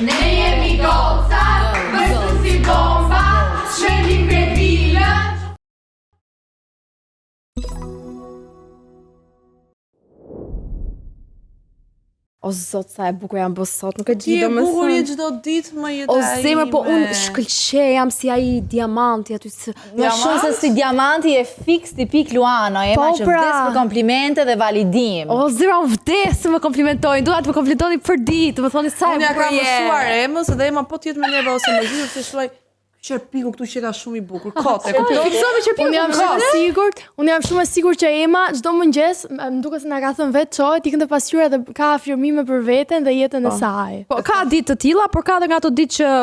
Ne jemi goca, vështu si bomba, shënim kredilën. O zot, sa e bukur jam bë sot, nuk e Ti di e domethënë. bukur je çdo ditë më jeta O zemër, po ime. unë shkëlqej jam si ai diamanti aty se Më shumë se si diamanti e fix tipik Luano, Ema që pra. vdes për komplimente dhe validim. O zemër, unë vdes se më komplimentojnë, dua të më komplimentoni për ditë, më thoni sa e Unë ja bukur kam je. mësuar Emës dhe Ema po t'jetë me neve ose më gjithë se shuaj qerpiku këtu që ka shumë i bukur. Kote, kupton? Fiksove që Unë jam shumë e sigurt, unë jam shumë e sigurt që Ema çdo mëngjes më duket se na ka thënë vetë çohet, ikën të pasqyra dhe ka afirmime për veten dhe jetën e saj. Po ka ditë të tilla, por ka edhe nga ato ditë që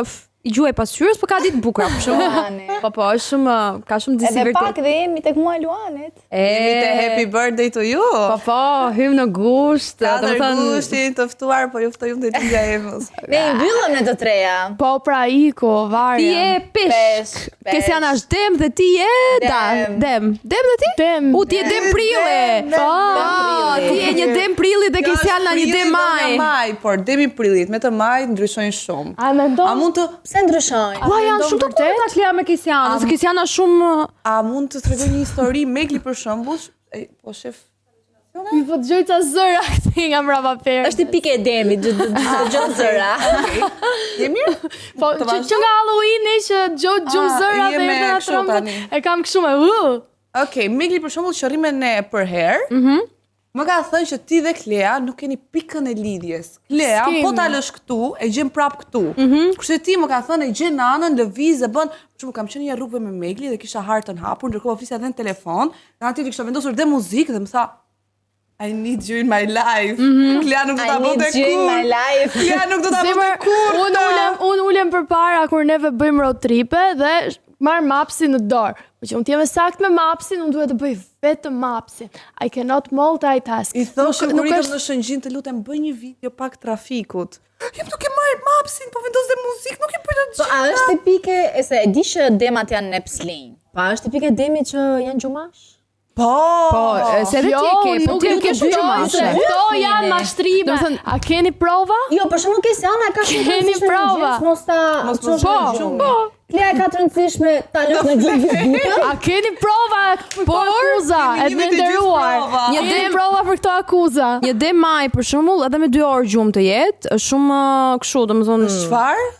i gjuaj pasqyrës, por ka ditë bukura për shkak. Po, është shumë, ka shumë disi Edhe pak vërtet. dhe jemi tek muaj Luanit. Jemi te happy birthday to you. Po, hym në gusht, Katër gushtin të ftuar, po ju ftojmë të tia Emës. Ne i mbyllëm ne të treja. Po pra Iko, Ti varja. je pesh. Kesiana është dem dhe ti je dem. Dem dhe ti? Dem. U ti je dem prilli. Po, ti je një dem prilli dhe Kesiana një dem maj. Por demi prillit me të maj ndryshojnë shumë. A mendon? A mund të Pse ndryshojnë? Ua, janë shumë të kurta Klea me Kesiana, se Kesiana shumë tregoj një histori Megli për shembull, po shef Mi po dëgjoj ca zëra këti nga mbrapa perë. Është tipike e demit, gjë zëra. Je mirë? Po që nga Halloweeni që gjumë zëra dhe je me edhe na kështu trëmbët, tani. e kam kështu me Okej, Megli për shembull që rri me ne për herë. Më ka thënë që ti dhe Klea nuk keni pikën e lidhjes. Klea, S'kemi. po ta lësh këtu, e gjen prap këtu. Kurse ti më ka thënë e gjen në anën, lëviz e bën. Për shembull, kam qenë një rrugëve me Megli dhe kisha hartën hapur, ndërkohë po flisja edhe në telefon. Nga tjetri kisha vendosur dhe muzikë dhe më tha I need you in my life. Klea nuk do ta bënte I need you in my life. Klea nuk do ta bënte Zemër, kur. unë ulem përpara kur neve bëjmë road tripe dhe marr mapsin në dorë. Po që unë t'jem sakt me mapsin, unë duhet të bëj vetëm mapsin. I cannot multitask. I thosh kur nuk ikëm është në Shëngjin të lutem bëj një video pak trafikut. Jem duke marrë mapsin, po vendos dhe muzikë, nuk e bëj dot Po a është tipike, e se e di që demat janë në pslinj. Po a është tipike demi që janë gjumash? Po, se edhe ti e ke, po nuk ti e nuk ke shumë se gjumashe. këto janë mashtrime. A keni prova? Jo, për shembull Kesiana ka shumë Keni rëndësishme prova. në gjithë, mos ta çosh në gjumë. Klea ka të rëndësishme ta lësh në gjumë ditën. A keni prova për akuza? kemi E një të të gjithë nderuar. prova. Një dem prova për këto akuza. Një dem maj për shembull, edhe me 2 orë gjumë të jetë, është shumë kështu, domethënë çfarë?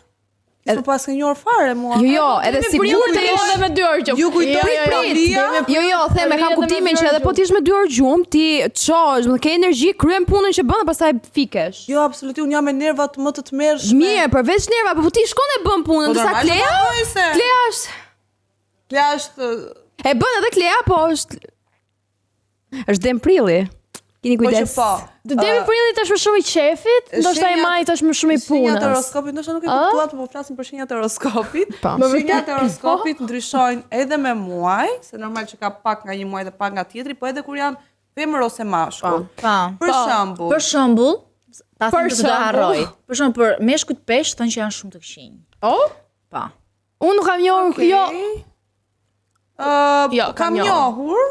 S'u pas ke një orë fare mua. Jo, edhe si Ju kujtoj edhe me 2 orë gjumë. Ju kujtoj Italia? Jo, them, e kam Edhe me kuptimin 2 që orë edhe po ti me 2 orë gjumë, ti çosh, më ke energji, kryen punën që bën dhe pastaj fikesh. Jo, absolutisht, unë jam me nervat më të tmerrshme. Mirë, përveç nerva, po ti shkon e bën punën, ndërsa normal, Klea, po bëj se. Klea është Klea është e bën edhe Klea, po është dem prilli. Keni po që kujdes. po. Të demi prillit është më shumë i qefit, ndoshta i majit është më shumë i Shenjat e punës. horoskopit, ndoshta nuk e kuptuat, po flasim për shenjat e horoskopit. Po. Shenjat e horoskopit ndryshojnë edhe me muaj, se normal që ka pak nga një muaj dhe pak nga tjetri, po edhe kur janë femër ose mashkull. Për shembull, Për shembull, ta them Për të të shembull. harroj. Për shembull, për meshkujt peshk thonë që janë shumë të këqinj. Po. Unë nuk kam njohur, jo, Jo, kam kam njohur,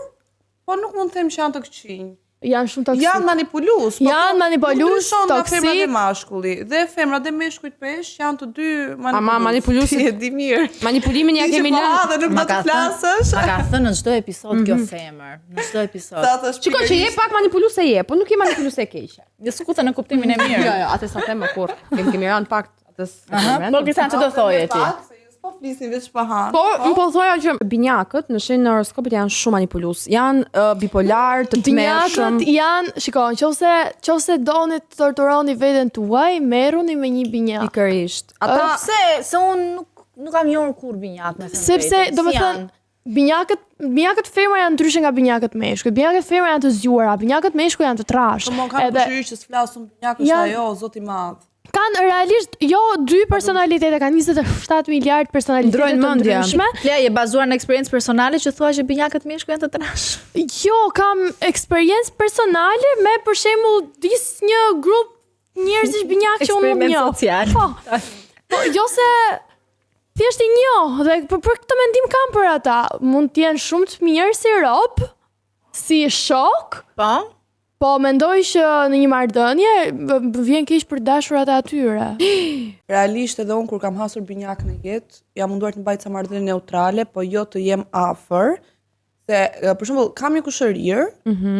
po nuk mund të them që janë të këqinj. janë shumë toksik. Janë manipulus. Po Janë nuk manipulus, ndryshon nga toksik. femra dhe mashkulli. Dhe femra dhe meshkujt peshk janë të dy manipulus. Ama manipulus- Ti e di mirë. Manipulimin ja Ti që kemi po ha lënë. dhe nuk do të flasësh. Ma ka thënë në çdo episod kjo femër, në çdo episod. Sa të Shikoj që je pak manipuluese je, po nuk je manipuluese e keqe. Jo s'kuta në kuptimin e mirë. Jo, atë sa them më kur. Kemi rënë pak atës. Po Kristian ç'do thoje ti? Po flisin veç pa hanë. Po, më po thoja që binjakët në shenjën e horoskopit janë shumë manipulus. Janë bipolar, të tmerrshëm. Binjakët janë, shiko, nëse doni të torturoni veten tuaj, merruni me një binjak. Pikërisht. Po Ata pse? Se unë nuk kam njohur kur binjak me femër. Sepse, domethënë, binjakët femra janë ndryshe nga binjakët meshkuj. Binjakët femra janë të zgjuara, binjakët meshkuj janë të trashë. Po më kam përshyrë që s'flasun binjak është Janë- ajo, zoti i madh. Kanë realisht jo dy personalitete, kanë 27 miliard personalitete Ndrojnë të mendjen. ndryshme. Klea je bazuar në eksperiencë personale që thua që binjakët meshkuj janë të trash. Jo, kam eksperiencë personale me për shembull një grup njerëzish binjak që unë nuk Eksperiment njoh. social. Po, jo se thjesht i njoh dhe për këtë mendim kam për ata. Mund të jenë shumë të mirë si rob, si shok, Po? Po mendoj që në një marrëdhënie vjen keq për dashurat e atyre. Realisht edhe unë kur kam hasur binjak në jetë, jam munduar të mbaj ca marrëdhënie neutrale, po jo të jem afër, se për shembull kam një kushërir,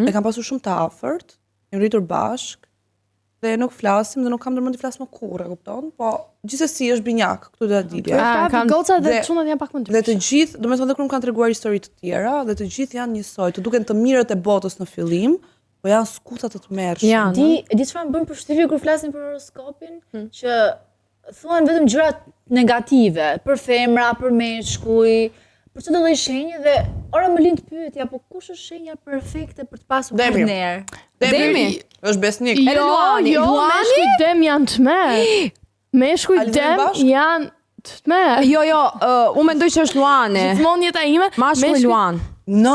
e kam pasur shumë të afërt, jam rritur bashk, dhe nuk flasim dhe nuk kam ndërmend të flas më kurrë, e kupton? Po gjithsesi është binjak, këtu do ta dilja. Prapë gocat dhe dhe- çunat janë pak më Dhe të ndryshe. gjithë, domethënë edhe kur më kanë treguar histori të tjera, dhe të gjithë janë njësoj, të duken të mirët e botës në fillim, po janë skuca të tmerrshme. Janë. Di çfarë më bën përshtypje kur flasin për horoskopin, që thuan vetëm gjëra negative, për femra, për meshkuj, për çdo lloj shenje dhe ora më lind pyetja, po kush është shenja perfekte për të pasur Demi. partner? Demi. Është besnik. Edhe Luani, Luani? meshkuj dem janë të merë. Meshkuj Alvin dem bashk? janë të merë. Jo, unë mendoj që është Luani. Gjithmonë jeta ime. Mashkulli Luan. No!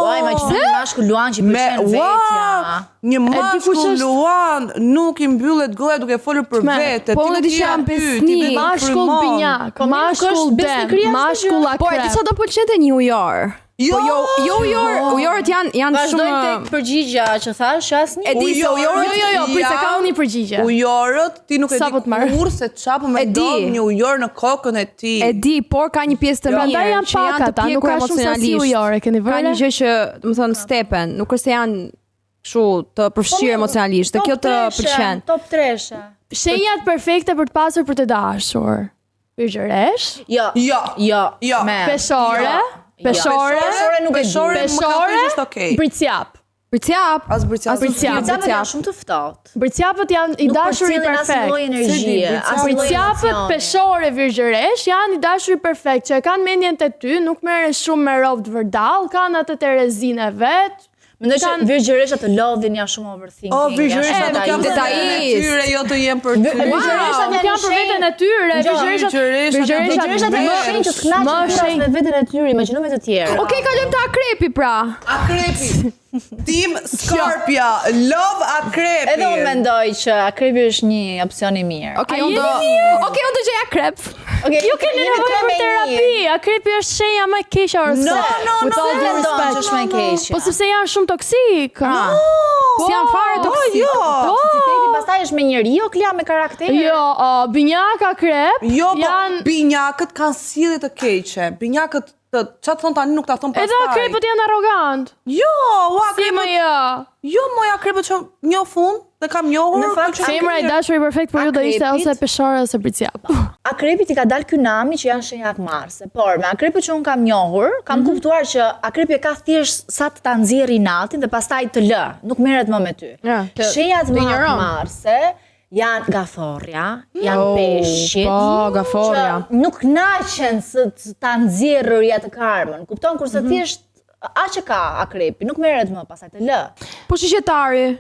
Uaj, ma që një mashkull Luan që i pëlqen vetja. Një kush mashkull është- Luan nuk i mbyllet goja duke folur për Me, vete. po Ti unë nuk di je që jam aty, ti besnik. vetëm Mashkull frymon. binjak, Po, mirë, nuk mashkull është dem, besnikëria, është mashkull gjë. Po, e di akrep. sa do pëlqente New York. Jo! Po ujorët janë Vazhdojmë shumë tek përgjigja që thash, asnjë. E di se ujorët Jo, prit se ka unë një përgjigje. Ujorët, ti nuk e Sa po të marr? di kur se çapo me E di. dom një ujor në kokën e ti. e di, por ka një pjesë të mirë Prandaj janë që pak janë të ata, nuk pjekur ka shumë sasi emocionalisht. ujore, keni Ka vënë? një gjë që, domethënë, stepen, nuk është se janë kështu të përfshirë emocionalisht, të kjo të pëlqen. Top 3. Shenjat perfekte për të pasur për të dashur. Virgjëresh, Jo. Jo. Jo. Jo. Me. peshore, peshore, Peshore nuk e di. Peshore më ka thënë që është okay. bricjap. Përcjap. As bricjap. Bricjap. Bricapet janë shumë të ftohtë. Bricjapët janë i Nuk dashuri përcjellin asnjë lloj perfekt. energjie, asnjë lloj Bricjapët emocioni. peshore virgjëresh janë i dashuri perfekt, që e kanë mendjen te ty, nuk merren shumë me rovë vërdall, kanë atë Terezinë e vet. Mendoj që virgjëresha të lodhin janë shumë overthinking. O, virgjëresha nuk jam për detajist. veten e tyre, jo të jem për ty. Virgjëreshat nuk janë për veten e tyre, virgjëreshat Virgjëreshat e Më shenjë që s'knaqen më kurrë shenjë. me veten e tyre, imagjino me të tjerë. Okej, kalojmë te akrepi pra. Akrepi. Tim Scorpia, love akrepi. Edhe unë mendoj që akrepi është një opsion i mirë. Okej, A unë do jeni Okej, unë do gjej akrep. Okej, Ju keni nevojë për terapi. Akrepi është shenja më e keqe horoskop. No, With all due mendon që respect. është më e keqja. Po sepse janë shumë toksik. Si janë fare toksik. Jo. Toksiteti pastaj është me njeriu, klja me karakter. Jo, binjak akrep Jo, po janë binjakët kanë sjellje të keqe. Binjakët çfarë thon tani nuk ta thon pastaj. edhe akrepët janë arrogant. Jo, u Si më akrepët. jo. Jo, moj akrepët që njoh fund dhe kam njohur. Në fakt, që- Femra e dashuri perfekt për ju do ishte Akrepit- ose peshore ose bricjap. Akrepit i ka dalë ky nami që janë shenjat marse, por me akrepit që unë kam njohur, kam kuptuar që akrepi e ka thjesht sa të ta nxjerrë natin dhe pastaj të lë, nuk merret më me ty. Ja, të- Shenjat të më ignoron. marse janë gathorja, janë peshqit, po, gathorja. që nuk kënaqen se ta nxjerrëria të karmën. Kupton kurse thjesht aq e ka akrepi, nuk merret më pastaj të lë. Po shigjetari.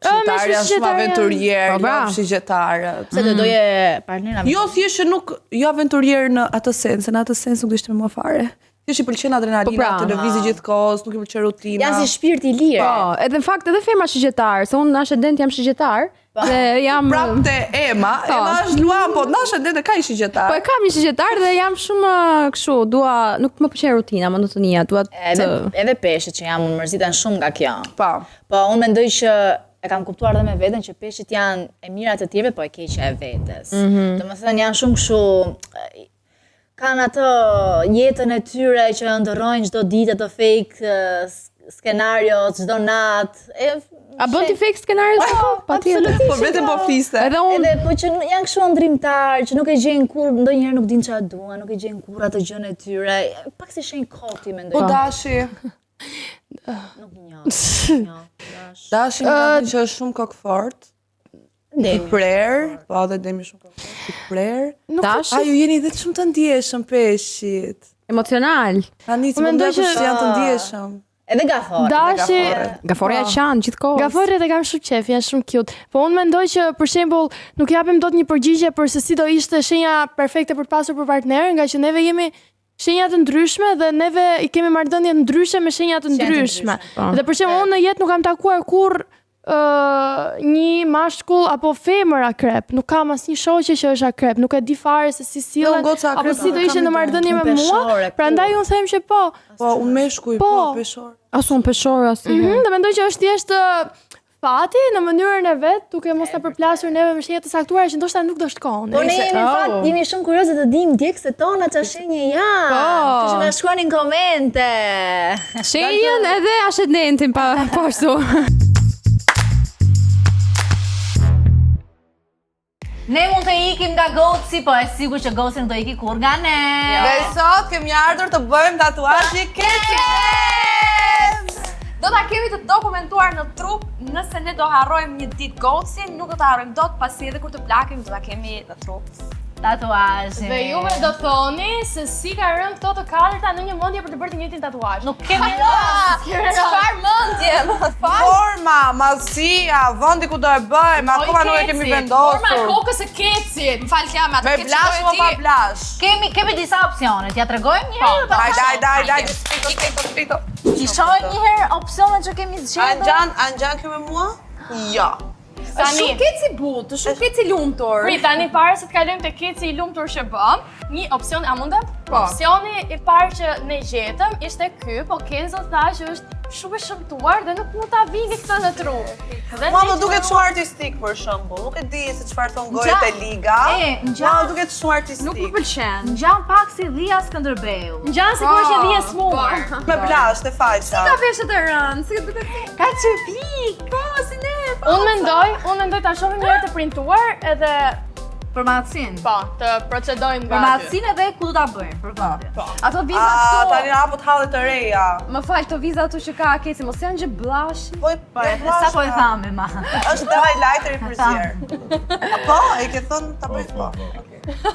Shqiptarë janë shumë aventurier, Po, bra. jo shigjetarë. Pse do doje partnera me Jo, thjesht që nuk, jo aventurier në atë sens, në atë sens nuk do ishte me mua fare. Thjesht i pëlqen adrenalina, Po, pra. televizi gjithkohës, nuk i pëlqen rutina. janë si shpirti i lirë. Po, edhe në fakt edhe femra shigjetar, se unë në ascendent jam shigjetar. Dhe jam Prap te Ema, Ema është Luan, po nashe dhe ka i shigjetar. Po e kam një shigjetar dhe jam shumë kështu, dua, nuk më pëlqen rutina, monotonia, dua Edhe të edhe peshqit që jam unë mërziten shumë nga kjo. Pa. Po unë mendoj që e kam kuptuar edhe me veten që peshqit janë e mirat e tjerëve, po e keqja e vetes. Domethënë janë shumë kështu kanë atë jetën e tyre që ndërrojnë çdo ditë ato fake skenario, çdo natë. A bën ti fake skenario? Absolutisht. Po vetëm po fliste. Edhe unë Edhe po që janë kështu ndrimtar, që nuk e gjejnë kur, ndonjëherë nuk dinë çfarë duan, nuk e gjejnë kur atë gjën e tyre. Pak si shenjë koti mendoj. Po dashi. Nuk njoh. Dashi më ka thënë që është shumë kokfort. I prer, po edhe Demi shumë kokfort. I prer. tash A ju jeni dhe shumë të ndjeshëm peshqit. emocional. Tani si mendoj mendoj që që- janë të ndjeshëm. Edhe gafore. Dashi, Gaforja qanë gjithkohës. gaforët e kam shumë qef, janë shumë cute. Po unë mendoj që për shembull nuk japim dot një përgjigje për se si do ishte shenja perfekte për të pasur për partner, nga që neve jemi shenja të ndryshme dhe neve i kemi marrëdhënie të ndryshe me shenja të ndryshme. Dhe për shembull unë në jetë nuk kam takuar kurrë një mashkull apo femër akrep. Nuk kam asnjë shoqe që është akrep, nuk e di fare se si sillen goca apo akrep, si do kam ishte në ide. marrëdhënie me Unë mua. peshore, Prandaj unë them që po. Po, unë meshkuj, po, peshor. Asu unë peshore, asë. Dhe mendoj që është thjesht fati në mënyrën e vet, duke mos ta përplasur neve me shenja të saktuara që ndoshta nuk do shkojnë. Po ne jemi fat, jemi shumë kurioze të dim djegësit tona çfarë shenje janë. Që na shkruani në komente. Shenjën edhe ashendentin pa ashtu. Ne mund të ikim nga Goci, po e sigur që Goci nuk do iki kur nga ne. Dhe sot kemi ardhur të bëjmë tatuazhi Keci. Do ta kemi të dokumentuar në trup, nëse ne do harrojmë një ditë Gocin, nuk do ta harrojmë dot, pasi edhe kur të plakim do ta kemi në trup. Tatuazhi. Dhe juve do thoni se si ka rënë këto të katërta në një mendje për të bërë të njëjtin tatuazh. Nuk kemi Çfarë mendje? Forma, madhësia, vendi ku do e bëjmë, akoma nuk e kemi vendosur. Forma kokës së Kecit. Më fal Kiama, Me blash apo pa blash? Kemi disa opsione, t'ja tregojmë një herë. Hajde, spito. I shohim një herë opsionet që kemi zgjedhur. Angjan kjo me mua? Jo. Shumë Keci but, shumë Keci lumtur. Prit, tani para se të kalojmë te Keci I lumtur që bëm, një opsion a mundet? Po. Opsioni I parë që ne gjetëm ishte ky, po Kenzo tha që është shumë I shëmtuar dhe nuk mund ta vini këtë në trup. Dhe Mua ne më duket që- shumë artistik për shembull. Nuk e di se çfarë thon gojët e liga. Mua më duket shumë artistik. Nuk më pëlqen. Ngjan pak si Dhia Skënderbeu. Ngjan sikur është e dhije smur. Me blash te faqja. Ka veshët e rënë, si duket. Ka çepik. Po, si ne. Unë mendoj ta shohim një herë të printuar edhe Për madhsin. po, të procedojmë Për nga aty. madhsin edhe ku do ta bëjmë, për vend. Ato viza Tani këtu. apo të hallet të reja. Më fal, të viza këtu që ka Keci, mos janë gjë blashi. Po, Sa po e thamë ma. Është the highlighter I frizier. Po, e ke thënë ta bëj po.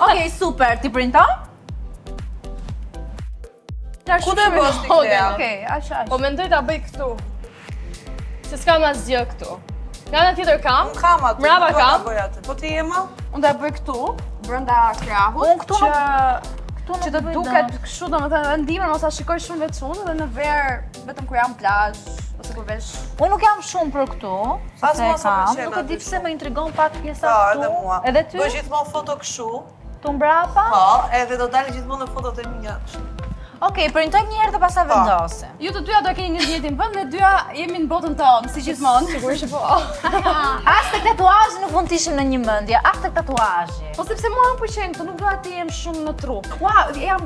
Okej, super. Ti printon? Ku do e bësh ti Klea? Okej, aq. Po mendoj ta bëj këtu. Se s'kam asgjë këtu. Nga ana tjetër kam. Unë kam aty. Mrapa nuk do ta kam. bëj aty. Po ti Ema? Unë do e bëj këtu, brenda krahut. Unë këtu që Këtu që të duket kështu, domethënë ndihmën mos ta shikoj shumë veçunë dhe në verë vetëm kur jam plazh ose kur vesh. Unë nuk jam shumë për këtu, As sepse mua e s'm kam. pëlqen Nuk e di aty pse shumë. më intrigon pak pjesa Po, këtu. edhe mua. Edhe ty? Bëj gjithmonë foto kështu. Tu mbrapa? Po, edhe do dalë gjithmonë në fotot e mia. Okej, printojmë një herë të pastaj vendosim. Ju të dyja do keni një njëjtin vend, ne dyja jemi në botën tonë, si gjithmonë. Sigurisht që po. As tek tatuazhi nuk mund të ishim në një mendje, as tek tatuazhi. Po sepse mua më pëlqen këtu, nuk dua të jem shumë në trup. Ua,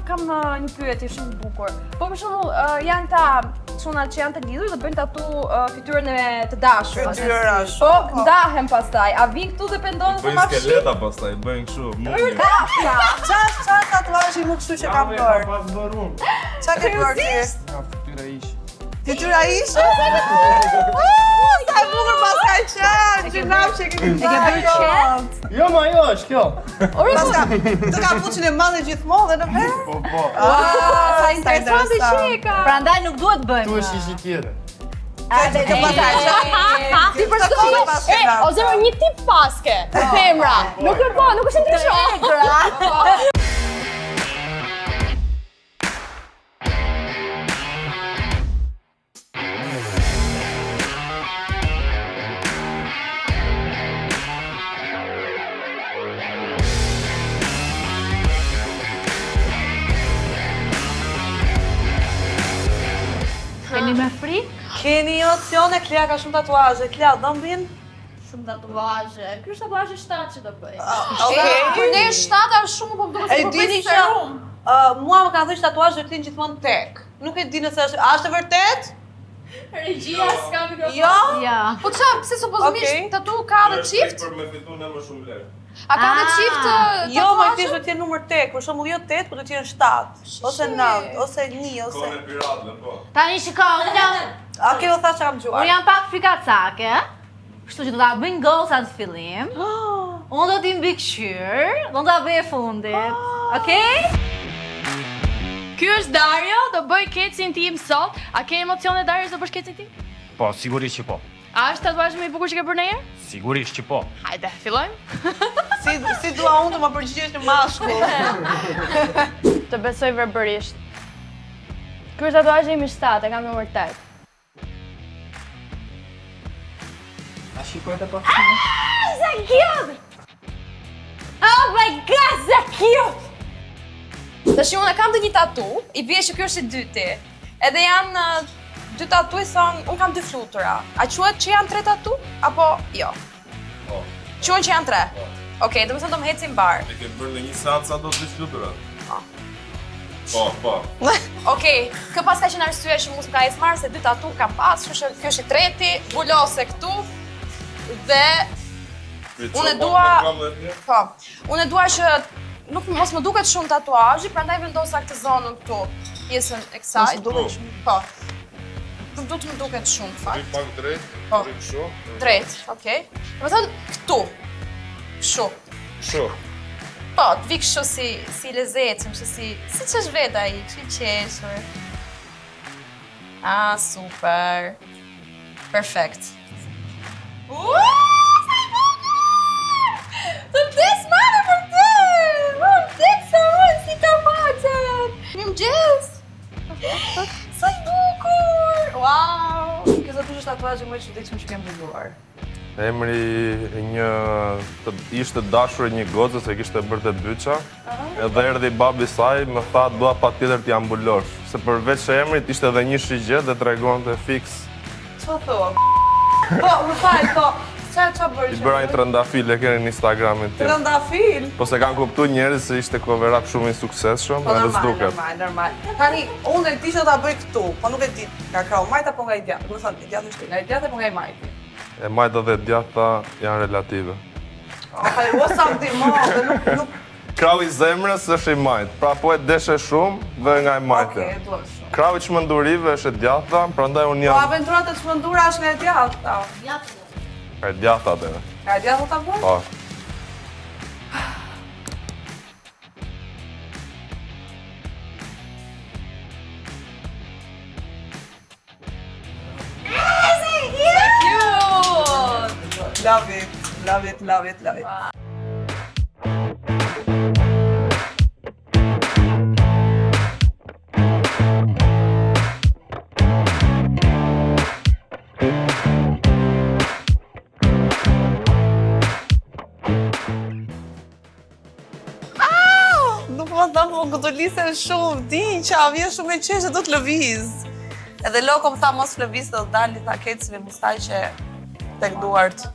kam një pyetje shumë të bukur. Po për shembull, janë ta çunat që janë të lidhur dhe bëjnë tatu fytyrën e të dashur. Fytyra Po, ndahen pastaj. A vin këtu dhe pendon se Bëjnë ma fshi? skeleta pastaj, bëjnë kështu. Çfarë tatuazhi më kështu që kam bërë? Pas bërun. Çfarë ke bërë ti? Ka fytyra ish. Fytyra ishte? Sa e bukur pas ka qenë, që nam që kemi bërë. Jo, ma jo, është kjo. Paska, të ka puçin e madhe gjithmonë dhe në verë. Po, po. Sa interesante që e ka. Prandaj nuk duhet bëjmë. Tu është ishi tjetër. Të pasaj Ti për O zero një tip paske, femra. Nuk e po, nuk është ndryshuar. Keni me frikë? Keni opsione, Klea ka shumë tatuazhe. Klea, do mbin? Shumë tatuazhe. Ky është tatuazhi 7 që do bëj. Për ne 7 është shumë, po duhet E të dini bëj që serum. mua më kanë thënë që tatuazhet tin gjithmonë tek. Nuk e di nëse është, a është e vërtet? Regjia s'ka mikrofon. Jo? Ja. Po çfarë, pse supozisht Okej. tatu ka dhe çift? Për me fitu në më shumë lek. A ka dhe çift Jo, më tatuazhe? thjesht do të jenë numër tek, për shembull jo 8, por do të jenë 7, ose 9, ose 1, ose. Kone piratën, po. Tani shiko, A ke do thash që kam unë gjuar? jam pak frikacake, kështu që do ta bëjnë gocat në fillim. Unë do t'i mbikëqyr, do ta bëj e fundit. Okej? Ky është Dario, do bëj Kecin tim sot. A ke emocione Dario do bësh Kecin tim? Po, sigurisht që po. A është tatuazhi më I bukur që ke bërë ndonjëherë? Sigurisht që po. Hajde, fillojmë. Si dua unë të më përgjigjesh në mashkull. Të besoj verbërisht. Ky është tatuazhi im I 7, e kam numër 8. A shikoj të po? Sa cute! Oh my god, sa cute! Tash unë kam të një tatu, I bie që ky është I dyti. Edhe janë dy tatu i thonë, unë kam 2 flutura. A quhet që janë 3 tatu? Apo jo? Po. Quhen që janë 3? Okej, do më thënë do më hecim bar. E ke bërë në një seancë ato 2 fluturat? Po. Okej, kë pas ka qenë arsye që mos më ka ecë marrë se 2 tatu kam pas, kjo është i treti, bulose këtu dhe unë e dua, po, unë e dua që nuk mos më duket shumë tatuazhi, prandaj vendosa këtë zonën këtu, pjesën e kësaj. Po. Nuk do të më duket shumë fakt. Rri pak drejt, Po. rri kështu. Drejt, okej. Do të thënë këtu. Kështu. Kështu. Po, të vi kështu si lezetshëm, si që është vetë ai, kështu i qeshur. Ah, super. Perfekt. Sa i bukur! Të vdes mame për ty! Më vdes sa unë si kamatën! Mirëmëngjes! Sa i bukur! Wow! Kjo do të është tatuazhi më i çuditshëm që kem vëlluar. Emri një ishte dashur e një gocës e kishte bërë te byça. Edhe erdhi babi i saj, më tha dua patjetër t'ja mbulosh, se përveç emrit ishte edhe një shigje dhe tregonte fiks. Çfarë thua? Po, më fal, po. Çfarë bëri? I bëra një trëndafil e keni në Instagramin tim. Trëndafil. Po se kanë kuptuar njerëz se ishte cover up shumë i suksesshëm, Po edhe normal, s'duket. normal. Tani, unë e di që ta bëj këtu, po nuk e di nga krau majt apo nga i djathtë. Do të thonë, i djathtë është nga i djathtë apo nga i majti. E majta dhe djatha janë relative. Hajrua sa ndihmo, nuk Krau i zemrës është i majt, pra po e deshe shumë dhe nga i majte. Okej, dua shumë. Krau i çmendurive është e djatha, prandaj unë Po jam aventurat e çmendura është nga e djathta. e djatha atë. Nga e djathta ta bëj? Po. Love it, love it, love it, love it. Nuk më tha po këtë lise shumë, di qa, vjen shumë e qeshë, do të lëviz. Edhe Loko më tha mos lëviz dhe të dali, tha kecëve mustaqe tek duart.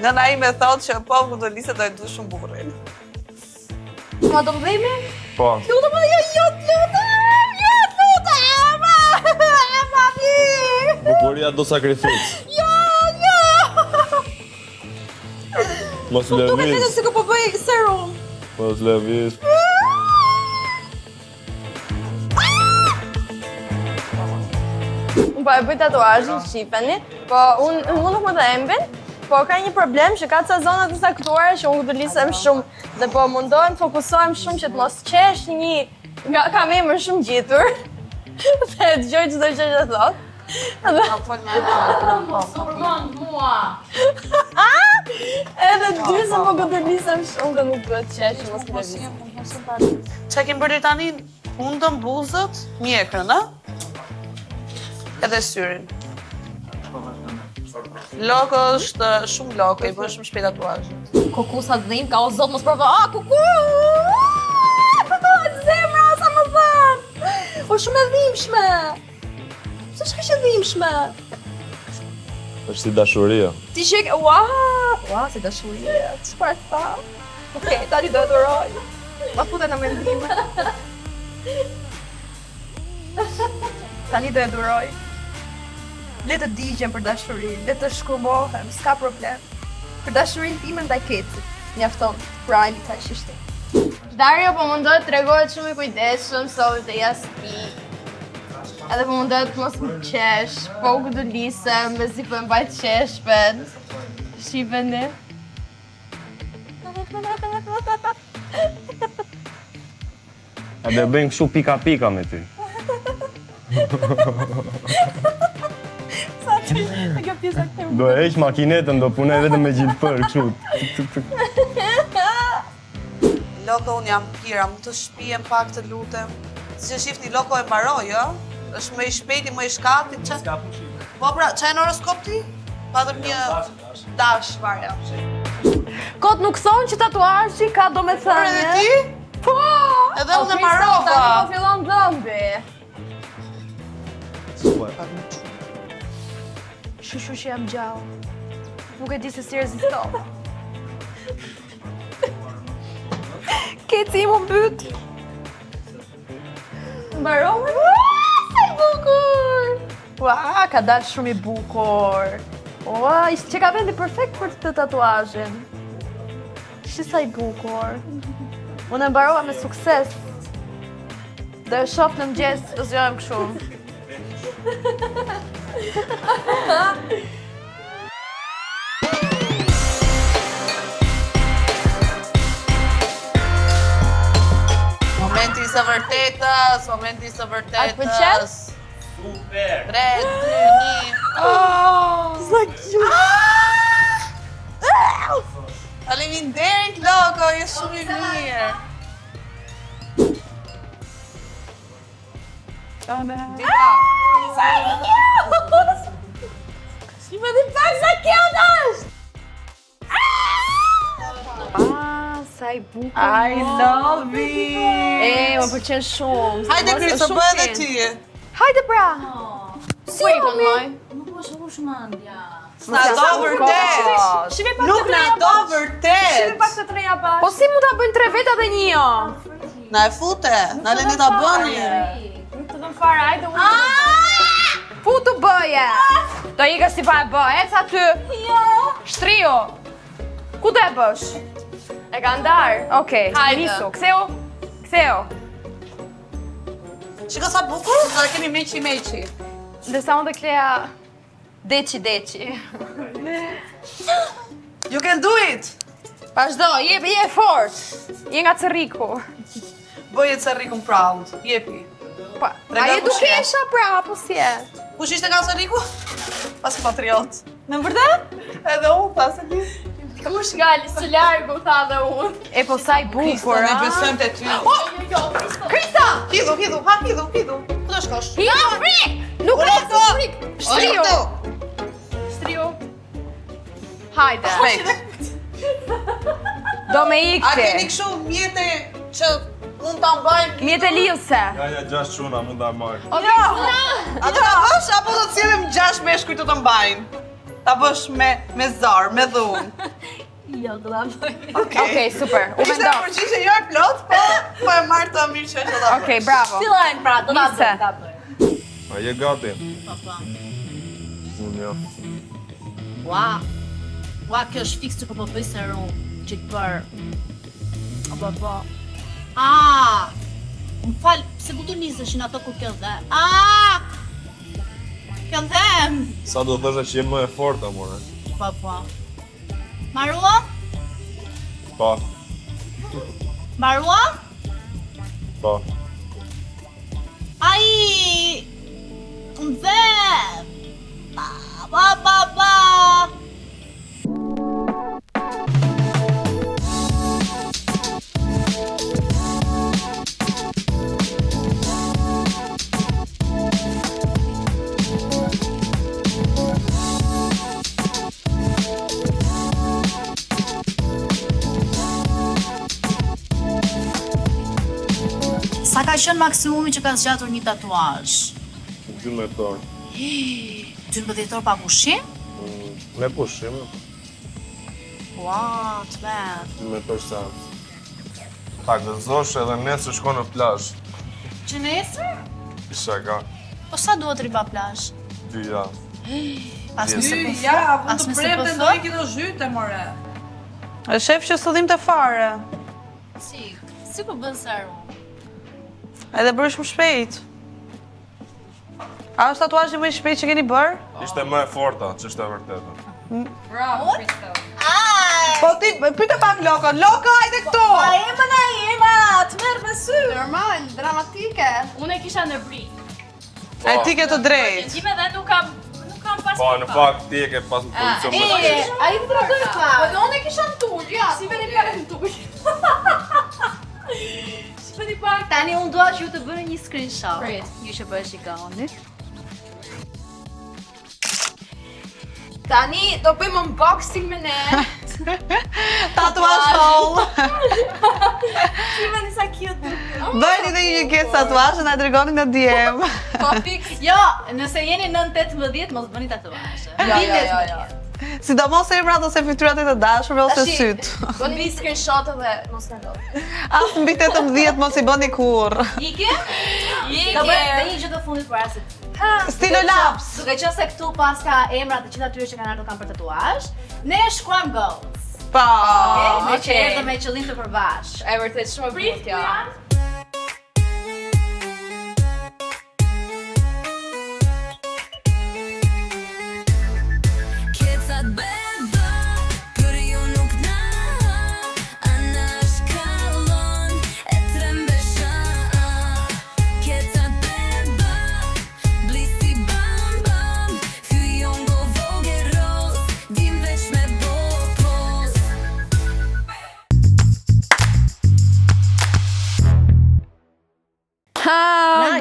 Nëna ime thotë që po këtë lise do e du shumë burrin. Ma do më dhejme? Po. Lutem, jo, mami! Bukuria do sakrificë. Mos Duket lëviz, vetëm se po bëj serum. mos lëviz. Unë po e bëj tatuazhin shqipeni, po unë nuk më të embin, po ka një problem që ka ca zona të saktuara që unë këtë lisem shumë dhe po mundohem të fokusohem shumë që të mos qesh një kam emër shumë gjitur dhe të gjoj çdo gjë që thot. Edhe dy se po këtë lisem shumë dhe nuk duhet qesh që mos më lëviz. Që kemë bërë tani hundën, buzët, mjekrën, a? Edhe syrin. Loko është shumë loko, i bërë shumë shpejt tatuazhin. Kokusa dhim, ka o zot mos provo. Ah, kuku! Zemra, sa më thënë! O shumë e dhimshme! Pse shka që dhimshme? Është si dashuria. Ti shek, ua, si dashuria, çfarë tha? Okej, tani do e duroj. Ma fute në mendime. Tani do e duroj. Le të digjem për dashurinë, le të shkumohem, s'ka problem. Për dashurinë time ndaj Kecit, mjafton, Prime ka shishte. Dario po mundohet të tregohet shumë i kujdesshëm, sot e jashti. Edhe po mundohet të mos më qesh, po u këtë lisem, me si po e mbajt qeshpen. Shqipeni. A do e bëjmë kështu pika-pika me ty. Do e heq makinetën, do punoj vetëm me gjilpër, kështu. Loko, unë jam pira, më të shpijem pak të lutem. Si që shifni, Loko e mbaroj, jo? Është më i shpejti, më i shkati. Po pra, qa e në horoskop ti? Patëm një dash, varja. Kot nuk thonë që tatuazhi ka domethënie. Edhe ti? Po! Edhe unë e marrova. Tani po fillon dhëmbi. Shushu që jam gjallë. Nuk e di se si rezistova. Keci më mbyt. Mbarove? Sa i bukur! Ua, ka dalë shumë i bukur. Ua, ishte që ka vendi perfekt për të tatuazhin. Ishte sa i bukur. Unë e mbarova me sukses. Dhe e shoh në mëngjes, do zgjohem kështu. Momenti i së vërtetës, momenti i së vërtetës. Super! 3, 2, 1. Faleminderit Loko, je shumë i mirë. Dita. Si më dhe pak sa kjo është! Sa i bukur. I love it. Më pëlqen shumë. Hajde Kris, të bëhe dhe ti. Hajde pra. Si jemi? Nuk është shumë shmendja. S'na do vërtet. Nuk na do vërtet. Pak të treja bash. Po si mu ta bëjnë 3 veta dhe 1 jo? Na e fute, na leni ta bëni. Nuk të dhëmë fare, hajde unë. Fu të bëje. Do ikës si pa e bë, ec aty. Jo. Shtrio. Ku do e bësh? E ka ndarë. Okej, nisu. Ktheu. Shiko sa bukur, do e kemi meqi. Ndërsa unë dhe Klea deqi. You can do it. Vazhdo, je fort. Je nga Cerriku. Bëje Cerrikun proud. Jepi. Pa, a je dukesha pra, apo si e? Kush ishte nga Cerriku? Pas patriot. Në vërtet? Edhe unë pas e di. Kush nga së largu, tha dhe unë. E po sa i bukur, Ne besojmë te ty. Krista! Hidhu. Ku do shkosh? Frik! Nuk e të frik! Shtrio. Hajde. Do me A keni ikti. kështu mjete që mund ta mbajmë? Mjetë liuse. Ja, 6 çuna mund ta marr. A do ta bësh apo do të cilëm 6 meshkuj të të mbajnë? Ta bësh me zar, me dhunë. Jo, do ta bëj. Okej, super. U Ishte mendo. përgjigje jo e plot, po e marr të mirë që është ta bësh. Okej, bravo. Fillojmë pra, do ta Nise. bëj, ta bëj. A je gati? Unë jo. Ua, kjo është fiks që po bëj serum që për. Po. Më fal, se ku të niseshin ato kur kjo dhe. Kjo dhem. Sa do thosha që je më e fortë, amore? Po. Marua? Po. Ai! Më dhem. Pa. Sa ka qenë maksimumi që ka zgjatur një tatuazh? 12 orë. 12 orë pa pushim? Me pushim, Ua, të vetë. 12 orë sa. Ta gëzosh edhe nesër shko në plazh. Që nesër? Isha ka Po sa duhet riba plazh? 2 javë. Pas më se po Ja, pas mund të më se premte po ndonjë këto zhyte, more. E shef që sëllim të fare. Si po bën serum? Edhe bërë shumë shpejt. A është tatuazhi më i shpejt që keni bërë? Ishte më e forta, që është e vërtetë. Po ti, pyte pak Loko, hajde këtu! Të merr me sy. Normal, dramatike. Unë e kisha në bri. E ti ke të drejt. Gjime dhe nuk kam pas Po, në fakt ti e ke pas në pozicion më të keq. Ai të tregoj Po pak. dhe unë e kisha në tull, ja, si veri pare në tull. Tani unë dua që ju të bëni një screenshot. Ju që po e shikoni. Tani do bëjmë unboxing me ne. Tatuazh hall. Shifeni sa cute. Bëni dhe një kës tatuazh na dërgoni në DM. Po fix. Jo, nëse jeni nën 18 mos bëni tatuazhe. Jo. Sidomos emrat ose fytyrat e të dashurve ose syt. Bëni screenshot dhe mos na ndodh. As mbi 18 mos i bëni kurrë. Ike? Do bëj një gjë të fundit para se Stilo laps. duke qenë se këtu pas ka emrat të gjithë atyre që kanë ardhur kanë për tatuazh, ne shkruajmë goals. Pa. Me që erdhëm me qëllim të përbash. E vërtet shumë e bukur kjo.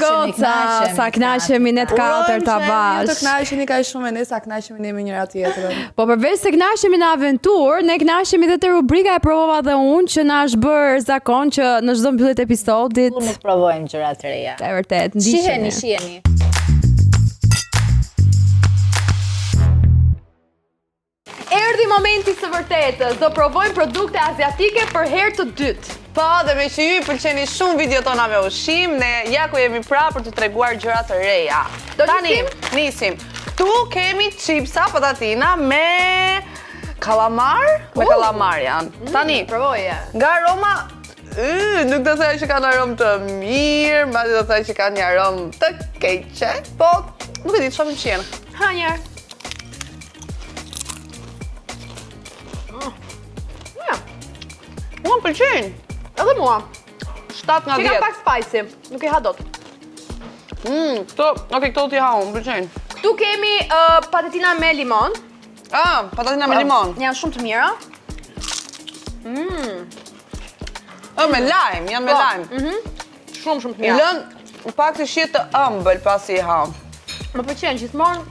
Goca, Sa knaqemi ne të katër ta Të bash. knaqemi kaq shumë ne sa knaqemi ne me njëra tjetrën. Po përveç se knaqemi në aventurë, ne knaqemi edhe te rubrika e provova dhe unë që na është bërë zakon që në çdo mbyllje të episodit. Unë nuk provojmë gjëra të reja. E vërtet, ndiqeni. Shiheni. Erdhi momenti së vërtetës. Do provojmë produkte aziatike për herë të dytë. Po, dhe me që ju i pëlqeni shumë video tona me ushqim, ne ja ku jemi pra për të treguar gjëra të reja. Tani, nisim. Ktu kemi chipsa patatina me kalamar, me kalamar janë. Tani, Provoje. nga aroma, nuk do thaj që kanë aromë të mirë, madje do thaj që kanë një aromë të keqe, po nuk e di, të shohim që jenë. Ha njerë. Mua më pëlqejnë. Edhe mua. 7 nga Që ka 10. pak spicy. Nuk e ha dot. Këto t'i ha unë, më pëlqejnë. Këtu kemi patatina me limon. Patatina me limon. Janë shumë të mira. Me lajm, janë me lajm. Shumë të mira. Lën pak të shihet të ëmbël pasi i ha. Më pëlqen gjithmonë.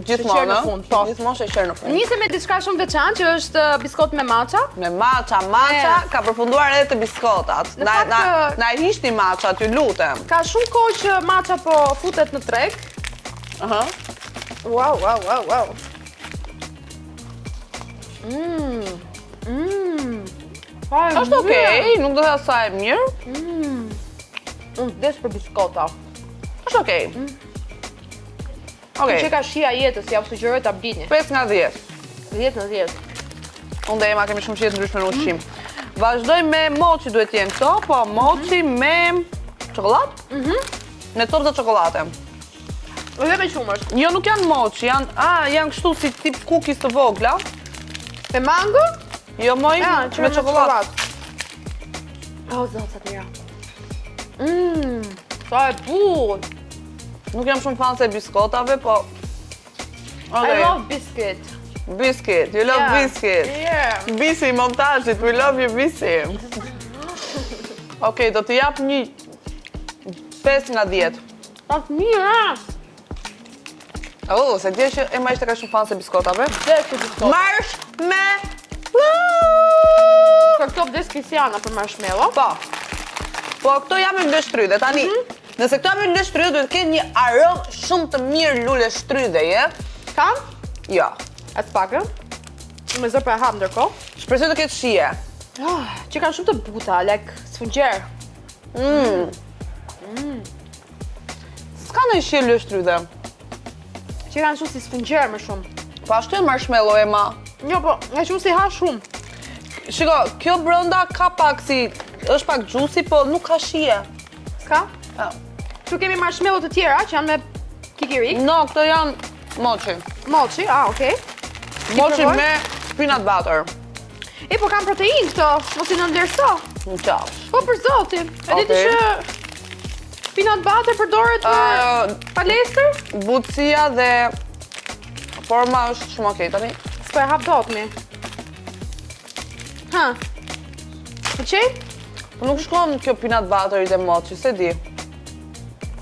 Gjithmonë, në fund, po. Gjithmonë sheqer në fund. Nisem me diçka shumë veçantë që është biskot me matcha. Me matcha ka përfunduar edhe të biskotat. Në fakt, Na i hishni matchat, ju lutem. Ka shumë kohë që matcha po futet në treg. Wow. Është okej, nuk do të sa e mirë. Unë vdes për biskota. Është okej. Okej. Që ka shia jetës, ja u sugjeroj ta blini. 5 nga 10. 10 në 10. Unë dhe Ema kemi shumë shihet ndryshme në ushqim. Vazhdoj me mochi duhet jenë këto, po mochi me çokoladë? Me copë të çokolade. Edhe me qumësh. Jo, nuk janë mochi, janë kështu si tip cookies të vogla. Me mango? Jo, moj, me çokoladë. O, zotë të mira. Sa e bukur. Nuk jam shumë fan se biskotave, po... I love biscuit. Biscuit, you love biscuit. Yeah. Bisi i montazhit, we love you Bisi. Okej, do të jap një 5 nga 10. Sa të mira. Se dje që Ema ishte ka shumë fan se biskotave. Vdes për biskota. Marsh me... Për këto vdes Kristiana për marshmallow. Po, këto jam me lule shtrydhe, tani. Nëse këto jam me lule shtrydhe, duhet kenë një aromë shumë të mirë lule shtrydhe, je? Kam? Jo. Atë pakë. Me zërë për e hap ndërkohë. Shpresoj të ketë shije. Që kanë shumë të buta, sfungjer. S'ka në shije lule shtrydhe. Që kanë shumë si sfungjer më shumë. Po ashtu e marshmallow e ma. Jo, po, nga shumë si ha shumë. Shiko, kjo brënda ka pak si... është pak juicy, po nuk ka shije. S'ka? Tu kemi marshmallow të tjera që janë me kikirik. No, këto janë mochi. Mochi, okej. Mochi me peanut butter. E, po kam protein këto, mos i në ndërso. Në qafë. Po, për zotin. E diti që peanut butter përdoret për palestër? Butësia dhe forma është shumë okej, tani. S'po e hap dot mi. Po qej? Po nuk shkon kjo peanut butter i dhe mochi, se di.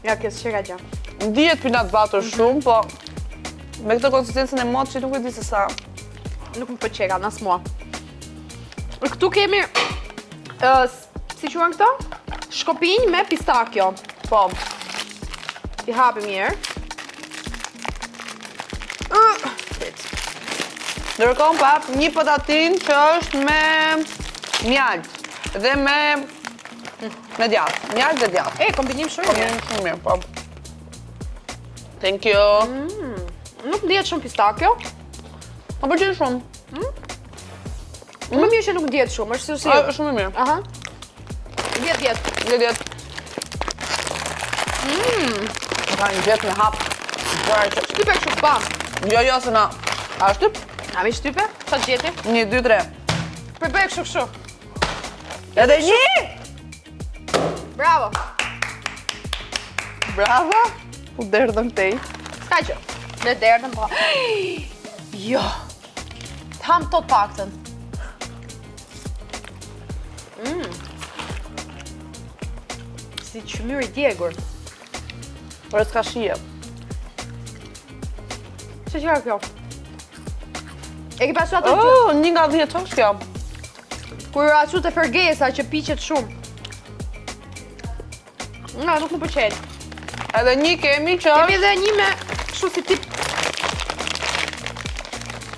Ja, kjo s'qe ka gja. Ndihet peanut butter shumë, po me këtë konsistencën e mochi nuk e di se sa. Nuk më pëlqej, as mua. Këtu kemi, si quhen këto? Shkopinj me pistakjo. Po. I hapim mirë. Ndërkohë pap një patatin që është me mjalt dhe me djath. Mjalt dhe djath. Kombinim shumë mirë. Kombinim shumë mirë, po. Thank you. Nuk ndihet shumë pistakjo. Më pëlqen shumë. Më mirë që nuk ndihet shumë, është si. Është shumë mirë. Aha. Djet. Djet. Ka një gjetë me hap. Shtype kështu, bam. Jo, se na. A shtyp? A mi shtype? Qa gjeti? 1, 2, 3. Përbëj kështu. Edhe një! Bravo. Bravo. U derdhëm tej. Ska që. Ne derdhëm, po. Jo. Tham tot paktën. Si qymyr i djegur. Por s'ka shije. Që qëra kjo? E ki pasu atë që? Oh, 1 nga 10 është kjo. Kur asu të fergesa që piqet shumë. Nga, nuk më përqenj. Edhe një kemi që Kemi edhe një me kështu si tip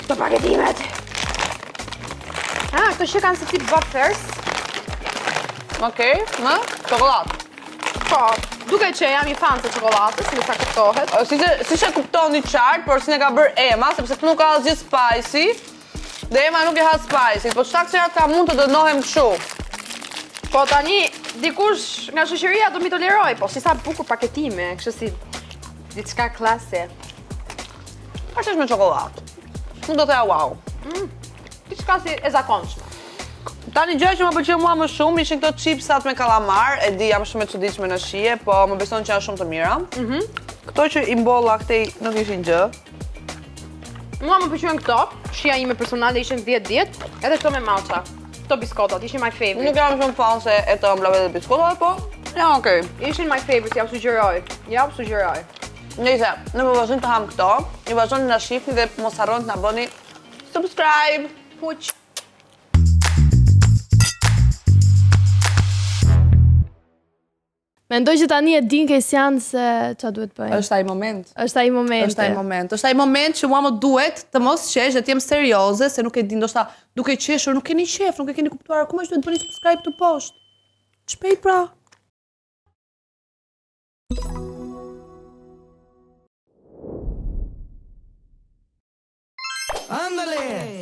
të paketimet. Këto që kanë si tip buffers. Okej, në çokoladë. Po, duke që jam i fan të çokoladës, me sa kuptohet. Si që kuptoni qartë, por si ne ka bërë Ema, sepse këtu nuk ka asgjë spicy, dhe Ema nuk e ha spicy, po çfarë që ka mund të dënohem kështu. Po tani, dikush nga shoqëria do mi toleroj, po si sa bukur paketime, kështu si diçka klase. Pa që është me çokoladë. Nuk do thëja wow. Diçka si e zakonshme. Tani gjë që më pëlqeu mua më shumë ishin këto chipsat me kallamar, e di jam shumë e çuditshme në shije, po më beson që janë shumë të mira. Këto që i mbolla këtej nuk ishin gjë. Mua më pëlqyen këto, shija ime personale ishin 10-10, edhe këto me matcha. Këto biskotat ishin my favorite. Nuk jam shumë fan se e të ëmblave dhe biskotave, po ja okej. Ishin my favorite, ja u sugjeroj. Nëse, ne po vazhdojmë të ham këto, ju vazhdoni na shihni dhe mos harroni të na bëni subscribe. Huq. Mendoj që tani e din Kesian se qa duhet bëjmë. Është ai moment. Është ai momenti. Është ai moment që mua më duhet të mos qesh dhe të jem serioze, se nuk e di, ndoshta duke qeshur nuk keni qef, nuk e keni kuptuar, ku më duhet të bëni subscribe të poshtë. Shpejt pra. Ándale.